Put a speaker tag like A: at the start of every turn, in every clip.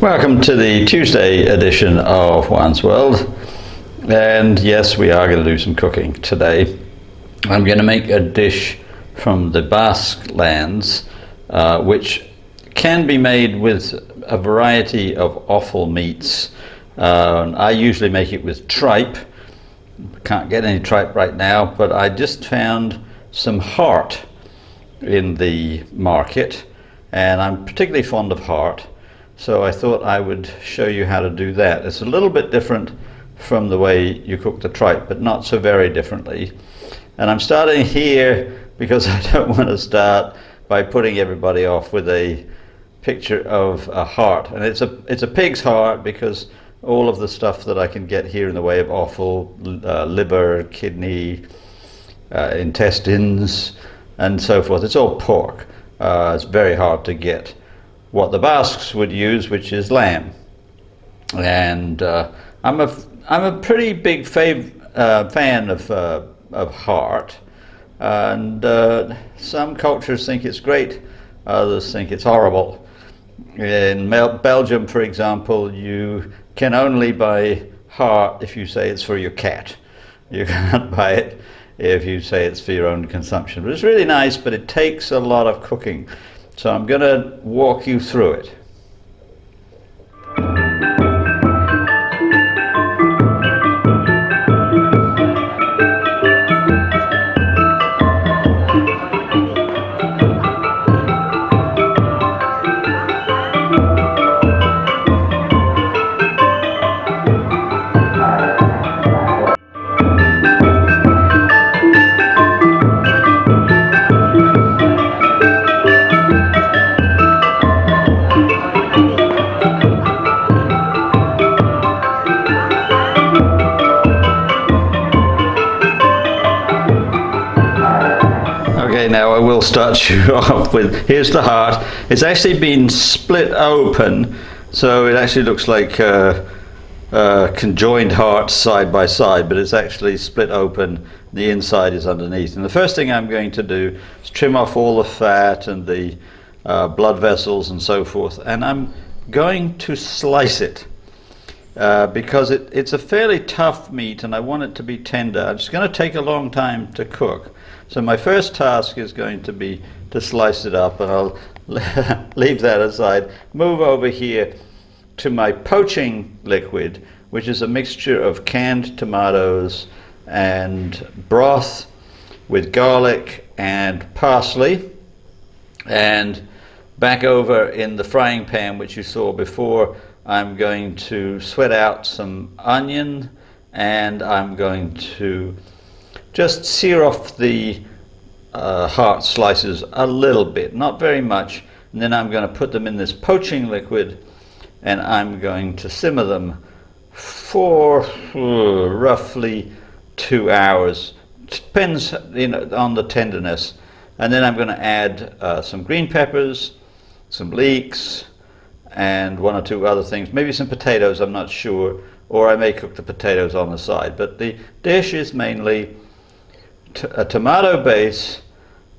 A: Welcome to the Tuesday edition of Juan's World, and yes, we are going to do some cooking today. I'm going to make a dish from the Basque lands, which can be made with a variety of offal meats. I usually make it with tripe. Can't get any tripe right now, but I just found some heart in the market, and I'm particularly fond of heart. So I thought I would show you how to do that. It's a little bit different from the way you cook the tripe, but not so very differently. And I'm starting here because I don't want to start by putting everybody off with a picture of a heart. And it's a pig's heart because all of the stuff that I can get here in the way of offal, liver, kidney, intestines, and so forth, it's all pork. It's very hard to get what the Basques would use, which is lamb. And I'm a pretty big fan of heart, and some cultures think it's great, others think it's horrible. In Belgium, for example, you can only buy heart if you say it's for your cat. You can't buy it if you say it's for your own consumption. But it's really nice, but it takes a lot of cooking. So I'm going to walk you through it. Okay, now I will start you off with, here's the heart. It's actually been split open, so it actually looks like conjoined hearts side by side, but it's actually split open. The inside is underneath. And the first thing I'm going to do is trim off all the fat and the blood vessels and so forth, and I'm going to slice it because it's a fairly tough meat and I want it to be tender. It's going to take a long time to cook. So my first task is going to be to slice it up, and I'll leave that aside. Move over here to my poaching liquid, which is a mixture of canned tomatoes and broth with garlic and parsley. And back over in the frying pan, which you saw before, I'm going to sweat out some onion, and I'm going to just sear off the heart slices a little bit, not very much, and then I'm going to put them in this poaching liquid, and I'm going to simmer them for roughly 2 hours. Depends, on the tenderness. And then I'm going to add some green peppers, some leeks, and one or two other things, maybe some potatoes, I'm not sure, or I may cook the potatoes on the side. But the dish is mainly a tomato base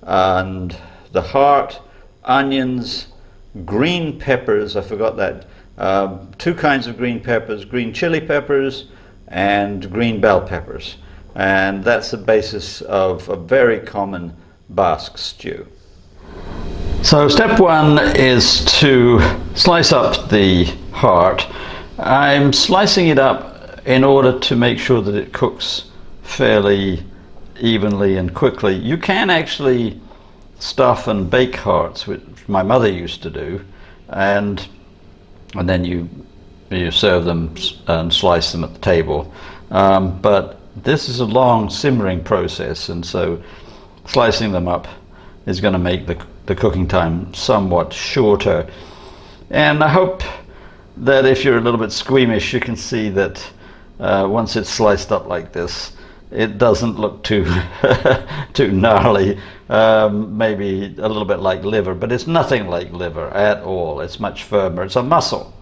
A: and the heart, onions, green peppers, I forgot that, two kinds of green peppers, green chili peppers and green bell peppers. And that's the basis of a very common Basque stew. So step one is to slice up the heart. I'm slicing it up in order to make sure that it cooks fairly evenly and quickly. You can actually stuff and bake hearts, which my mother used to do, and then you serve them and slice them at the table. But this is a long simmering process, and so slicing them up is going to make the cooking time somewhat shorter. And I hope that if you're a little bit squeamish, you can see that once it's sliced up like this, it doesn't look too too gnarly. Maybe a little bit like liver, but it's nothing like liver at all. It's much firmer. It's a muscle,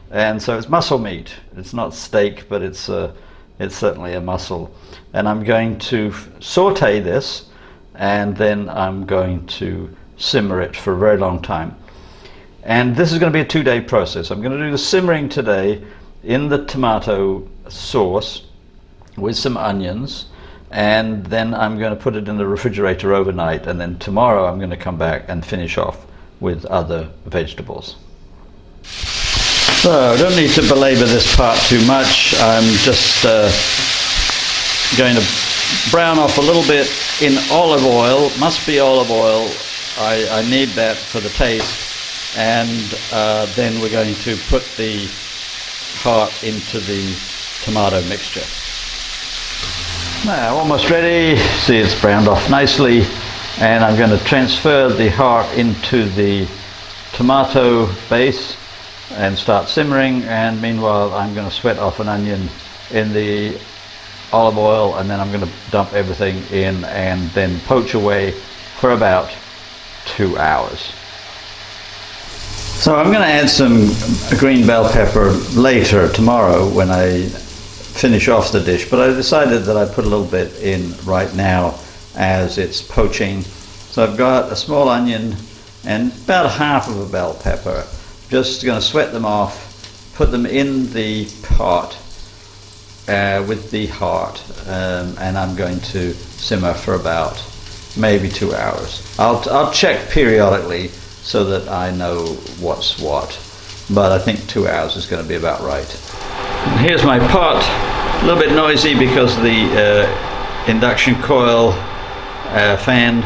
A: and so it's muscle meat. It's not steak, but it's certainly a muscle. And I'm going to saute this, and then I'm going to simmer it for a very long time. And this is going to be a 2-day process. I'm going to do the simmering today in the tomato sauce with some onions, and then I'm going to put it in the refrigerator overnight, and then tomorrow I'm going to come back and finish off with other vegetables. So I don't need to belabor this part too much. I'm just going to brown off a little bit in olive oil. Must be olive oil. I need that for the taste. And then we're going to put the heart into the tomato mixture. Now, almost ready. See, it's browned off nicely. And I'm going to transfer the heart into the tomato base and start simmering. And meanwhile, I'm going to sweat off an onion in the olive oil, and then I'm going to dump everything in and then poach away for about 2 hours. So I'm going to add some green bell pepper later, tomorrow, when I finish off the dish, but I decided that I'd put a little bit in right now as it's poaching. So I've got a small onion and about half of a bell pepper. Just going to sweat them off, put them in the pot with the heart, and I'm going to simmer for about maybe 2 hours. I'll check periodically so that I know what's what, but I think 2 hours is going to be about right. And here's my pot. A little bit noisy because of the induction coil fan,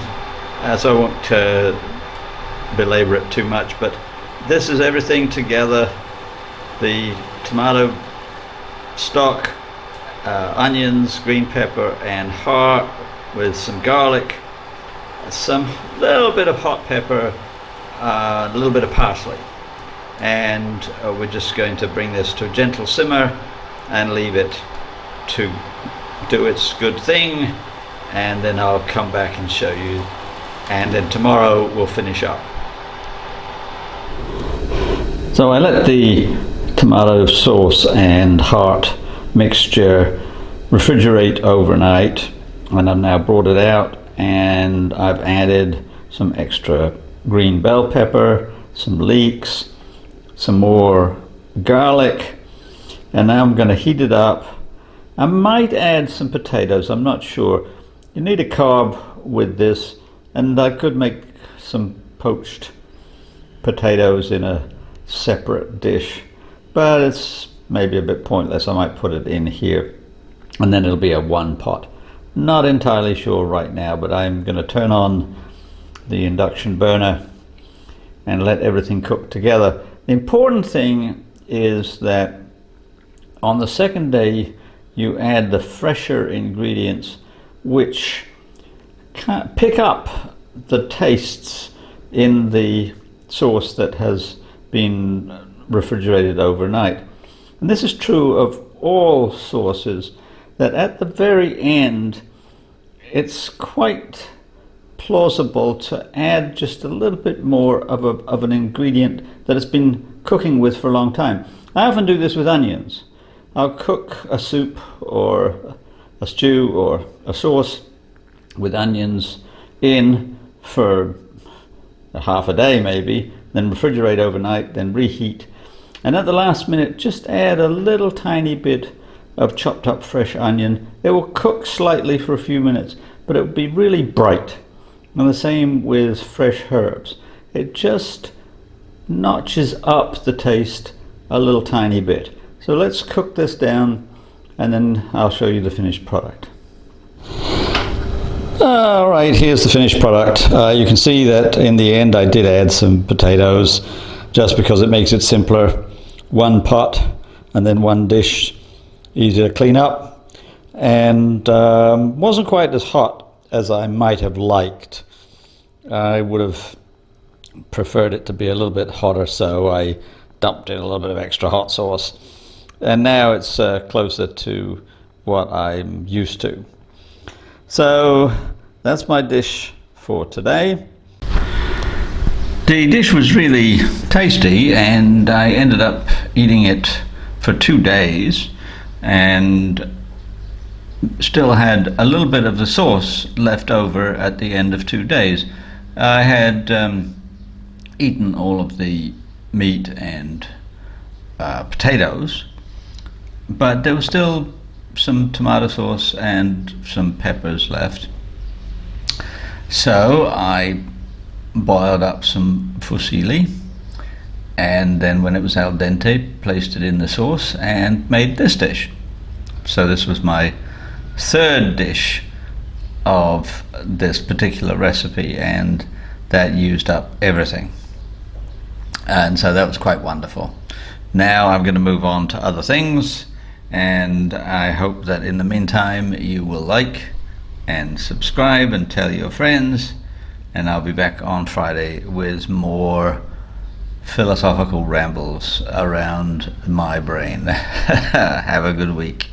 A: so I won't belabor it too much, but this is everything together: the tomato stock, onions, green pepper and heart with some garlic, some little bit of hot pepper, a little bit of parsley, and we're just going to bring this to a gentle simmer and leave it to do its good thing, and then I'll come back and show you, and then tomorrow we'll finish up. So I let the tomato sauce and heart mixture refrigerate overnight, and I've now brought it out, and I've added some extra green bell pepper, some leeks, some more garlic, and now I'm going to heat it up. I might add some potatoes, I'm not sure. You need a carb with this, and I could make some poached potatoes in a separate dish, but it's maybe a bit pointless. I might put it in here, and then it'll be a one pot. Not entirely sure right now, but I'm going to turn on the induction burner and let everything cook together. The important thing is that on the second day you add the fresher ingredients, which pick up the tastes in the sauce that has been refrigerated overnight. And this is true of all sauces, that at the very end it's quite plausible to add just a little bit more of an ingredient that has been cooking with for a long time. I often do this with onions. I'll cook a soup or a stew or a sauce with onions in for half a day maybe, then refrigerate overnight, then reheat, and at the last minute just add a little tiny bit of chopped up fresh onion. It will cook slightly for a few minutes, but it will be really bright. And the same with fresh herbs. It just notches up the taste a little tiny bit. So let's cook this down, and then I'll show you the finished product. Alright, here's the finished product. You can see that in the end I did add some potatoes, just because it makes it simpler. One pot and then one dish, easy to clean up, and wasn't quite as hot as I might have liked. I would have preferred it to be a little bit hotter, so I dumped in a little bit of extra hot sauce, and now it's closer to what I'm used to. So that's my dish for today. The dish was really tasty, and I ended up eating it for 2 days and still had a little bit of the sauce left over at the end of 2 days. I had eaten all of the meat and potatoes, but there was still some tomato sauce and some peppers left. So I boiled up some fusilli, and then when it was al dente, placed it in the sauce and made this dish. So this was my third dish of this particular recipe, and that used up everything. And so that was quite wonderful. Now I'm going to move on to other things, and I hope that in the meantime you will like and subscribe and tell your friends, and I'll be back on Friday with more philosophical rambles around my brain. Have a good week.